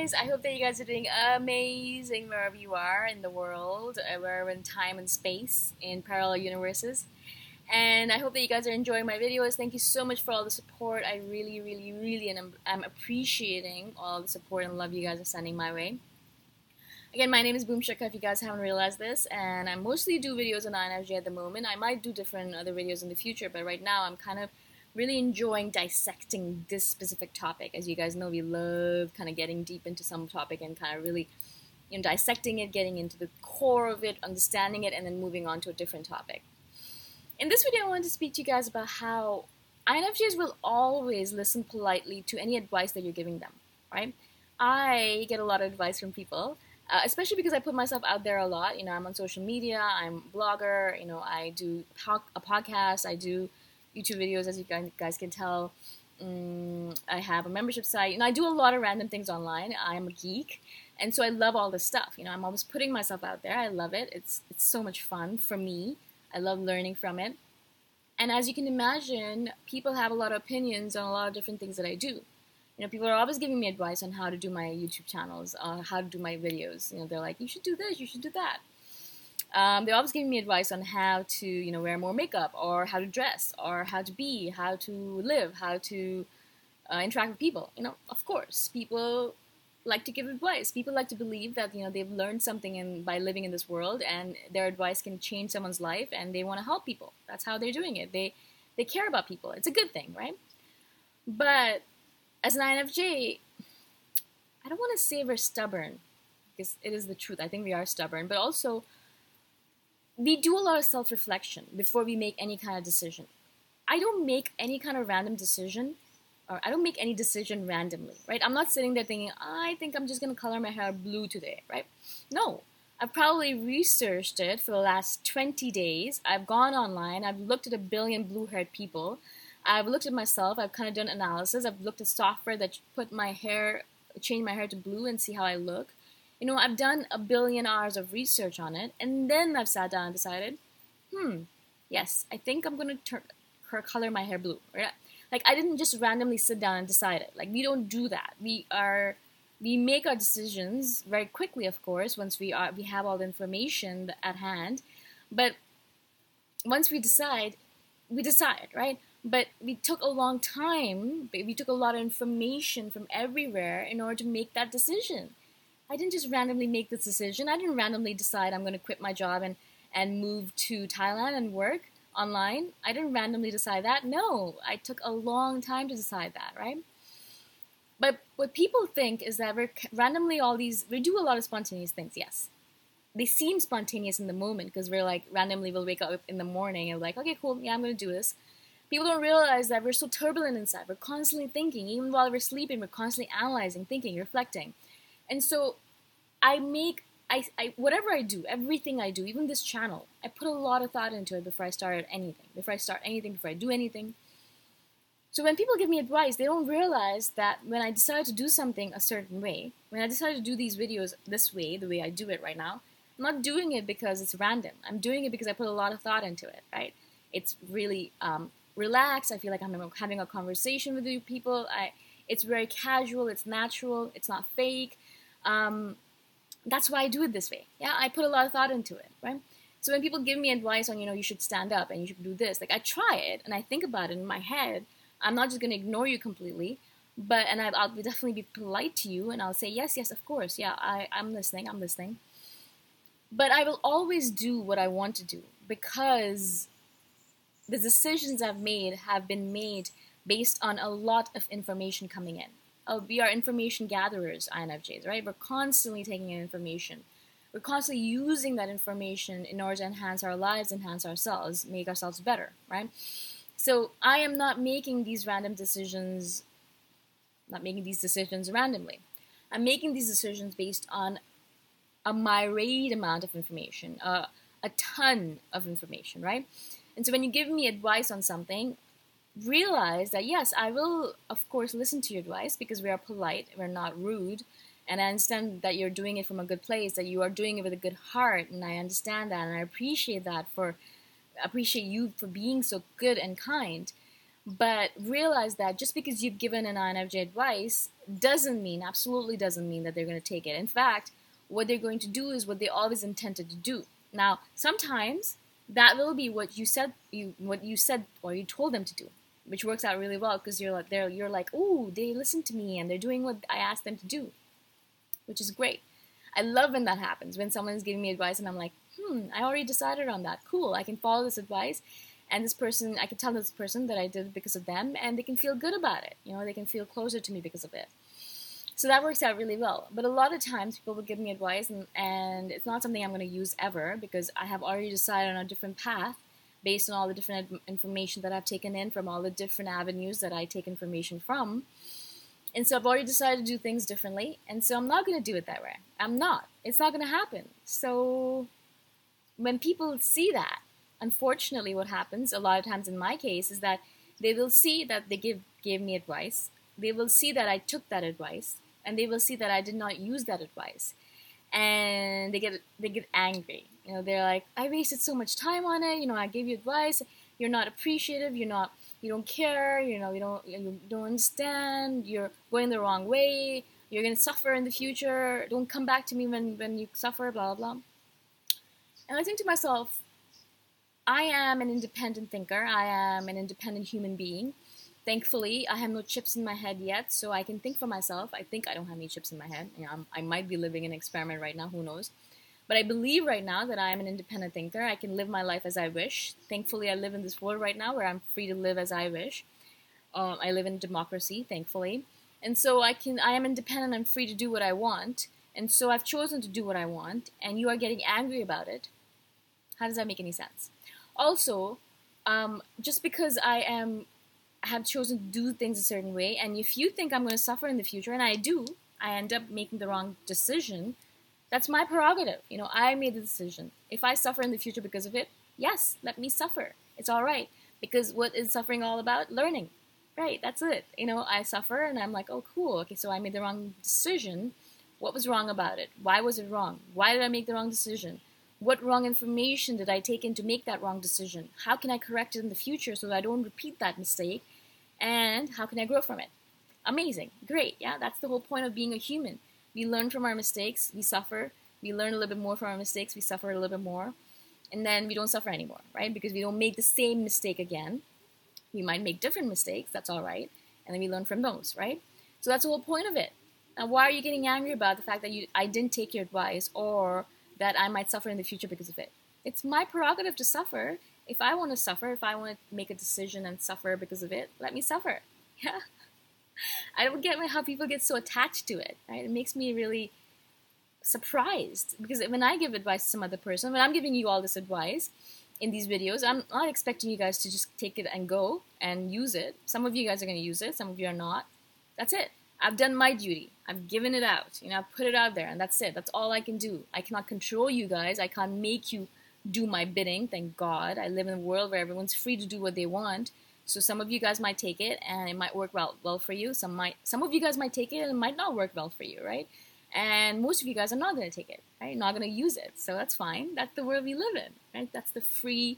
guys, I hope that you guys are doing amazing wherever you are in the world, wherever in time and space, in parallel universes. And I hope that you guys are enjoying my videos. Thank you so much for all the support. I really am appreciating all the support and love you guys are sending my way. Again, my name is Shikha, if you guys haven't realized this, and I mostly do videos on INFJ at the moment. I might do different other videos in the future, but right now I'm kind of really enjoying dissecting this specific topic. As you guys know, we love kind of getting deep into some topic and kind of really, dissecting it, getting into the core of it, understanding it, and then moving on to a different topic. In this video, I wanted to speak to you guys about how INFJs will always listen politely to any advice that you're giving them, right? I get a lot of advice from people, especially because I put myself out there a lot. I'm on social media, I'm a blogger, I do a podcast, I do YouTube videos, as you guys can tell. I have a membership site. I do a lot of random things online. I'm a geek, and so I love all this stuff. I'm always putting myself out there. I love it. It's so much fun for me. I love learning from it. And as you can imagine, people have a lot of opinions on a lot of different things that I do. People are always giving me advice on how to do my YouTube channels, how to do my videos. They're like, you should do this, you should do that. They're always giving me advice on how to, wear more makeup, or how to dress, or how to be, how to live, how to interact with people. Of course, people like to give advice. People like to believe that, they've learned something by living in this world, and their advice can change someone's life, and they want to help people. That's how they're doing it. They care about people. It's a good thing, right? But as an INFJ, I don't want to say we're stubborn, because it is the truth. I think we are stubborn, but also we do a lot of self-reflection before we make any kind of decision. I don't make any kind of random decision, or I don't make any decision randomly, right? I'm not sitting there thinking, I think I'm just going to color my hair blue today, right? No. I've probably researched it for the last 20 days. I've gone online. I've looked at 1 billion blue-haired people. I've looked at myself. I've kind of done analysis. I've looked at software that change my hair to blue and see how I look. I've done 1 billion hours of research on it, and then I've sat down and decided, yes, I think I'm going to color my hair blue. Right? Like, I didn't just randomly sit down and decide it. Like, we don't do that. We make our decisions very quickly, of course, once we have all the information at hand. But once we decide, right? But we took a long time. We took a lot of information from everywhere in order to make that decision. I didn't just randomly make this decision. I didn't randomly decide I'm going to quit my job and move to Thailand and work online. I didn't randomly decide that. No, I took a long time to decide that, right? But what people think is that we do a lot of spontaneous things, yes. They seem spontaneous in the moment because we're like, randomly we'll wake up in the morning and like, okay, cool, yeah, I'm going to do this. People don't realize that we're so turbulent inside. We're constantly thinking. Even while we're sleeping, we're constantly analyzing, thinking, reflecting. And so whatever I do, everything I do, even this channel, I put a lot of thought into it before I start anything, before I do anything. So when people give me advice, they don't realize that when I decide to do something a certain way, when I decide to do these videos this way, the way I do it right now, I'm not doing it because it's random. I'm doing it because I put a lot of thought into it, right? It's really relaxed. I feel like I'm having a conversation with you people. It's very casual. It's natural. It's not fake. That's why I do it this way. Yeah, I put a lot of thought into it, right? So when people give me advice on, you should stand up and you should do this, like I try it and I think about it in my head. I'm not just going to ignore you completely, and I'll definitely be polite to you and I'll say, yes, of course, yeah, I'm listening. But I will always do what I want to do because the decisions I've made have been made based on a lot of information coming in. We are information gatherers, INFJs, right? We're constantly taking in information. We're constantly using that information in order to enhance our lives, enhance ourselves, make ourselves better, right? So I am not making these decisions randomly. I'm making these decisions based on a myriad amount of information, a ton of information, right? And so when you give me advice on something, realize that yes, I will of course listen to your advice because we are polite, we're not rude, and I understand that you're doing it from a good place, that you are doing it with a good heart, and I understand that, and I appreciate you for being so good and kind. But realize that just because you've given an INFJ advice absolutely doesn't mean that they're going to take it. In fact, what they're going to do is what they always intended to do. Now, sometimes that will be what you said or you told them to do, which works out really well because you're like, oh, they listened to me and they're doing what I asked them to do, which is great. I love when that happens, when someone's giving me advice and I'm like, I already decided on that. Cool, I can follow this advice. And this person, I can tell this person that I did it because of them, and they can feel good about it. You know, they can feel closer to me because of it. So that works out really well. But a lot of times people will give me advice, and it's not something I'm going to use ever because I have already decided on a different path based on all the different information that I've taken in from all the different avenues that I take information from. And so I've already decided to do things differently, and so I'm not going to do it that way. I'm not. It's not going to happen. So when people see that, unfortunately, what happens a lot of times in my case is that they will see that they gave me advice. They will see that I took that advice, and they will see that I did not use that advice, and they get angry. You know, they're like, I wasted so much time on it. You know, I gave you advice. You're not appreciative. You don't care. You know, you don't understand. You're going the wrong way. You're gonna suffer in the future. Don't come back to me when you suffer. Blah blah blah. And I think to myself, I am an independent thinker. I am an independent human being. Thankfully, I have no chips in my head yet, so I can think for myself. I think I don't have any chips in my head. You know, I might be living an experiment right now, who knows. But I believe right now that I am an independent thinker. I can live my life as I wish. Thankfully, I live in this world right now where I'm free to live as I wish. I live in democracy, thankfully. And so I am independent. I'm free to do what I want. And so I've chosen to do what I want, and you are getting angry about it. How does that make any sense? Also, just because I have chosen to do things a certain way, and if you think I'm going to suffer in the future, and I do, I end up making the wrong decision, that's my prerogative. You know, I made the decision. If I suffer in the future because of it, yes, let me suffer. It's all right. Because what is suffering all about? Learning. Right, that's it. You know, I suffer, and I'm like, oh, cool. Okay, so I made the wrong decision. What was wrong about it? Why was it wrong? Why did I make the wrong decision? What wrong information did I take in to make that wrong decision? How can I correct it in the future so that I don't repeat that mistake? And how can I grow from it? Amazing. Great. Yeah, that's the whole point of being a human. We learn from our mistakes. We suffer. We learn a little bit more from our mistakes. We suffer a little bit more. And then we don't suffer anymore, right? Because we don't make the same mistake again. We might make different mistakes. That's all right. And then we learn from those, right? So that's the whole point of it. Now, why are you getting angry about the fact that I didn't take your advice, or that I might suffer in the future because of it? It's my prerogative to suffer. If I want to suffer, if I want to make a decision and suffer because of it, let me suffer. Yeah. I don't get how people get so attached to it, right? It makes me really surprised, because when I give advice to some other person, when I'm giving you all this advice in these videos, I'm not expecting you guys to just take it and go and use it. Some of you guys are going to use it. Some of you are not. That's it. I've done my duty. I've given it out. You know, I've put it out there, and that's it. That's all I can do. I cannot control you guys. I can't make you do my bidding. Thank God. I live in a world where everyone's free to do what they want. So some of you guys might take it, and it might work well for you. Some of you guys might take it, and it might not work well for you, right? And most of you guys are not going to take it, right? Not going to use it. So that's fine. That's the world we live in, right? That's the free,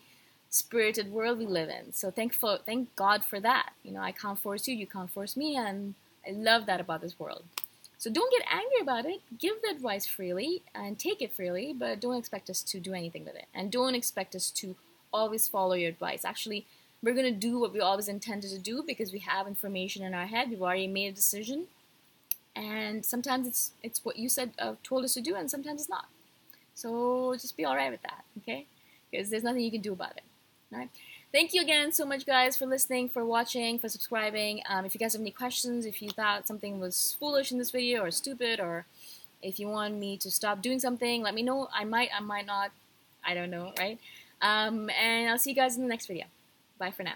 spirited world we live in. So thank God for that. You know, I can't force you. You can't force me. And I love that about this world. So don't get angry about it. Give the advice freely and take it freely, but don't expect us to do anything with it. And don't expect us to always follow your advice. Actually, we're going to do what we always intended to do because we have information in our head. We've already made a decision. And sometimes it's what you told us to do, and sometimes it's not. So just be all right with that, okay? Because there's nothing you can do about it, all right? Thank you again so much, guys, for listening, for watching, for subscribing. If you guys have any questions, if you thought something was foolish in this video or stupid, or if you want me to stop doing something, let me know. I might not. I don't know, right? And I'll see you guys in the next video. Bye for now.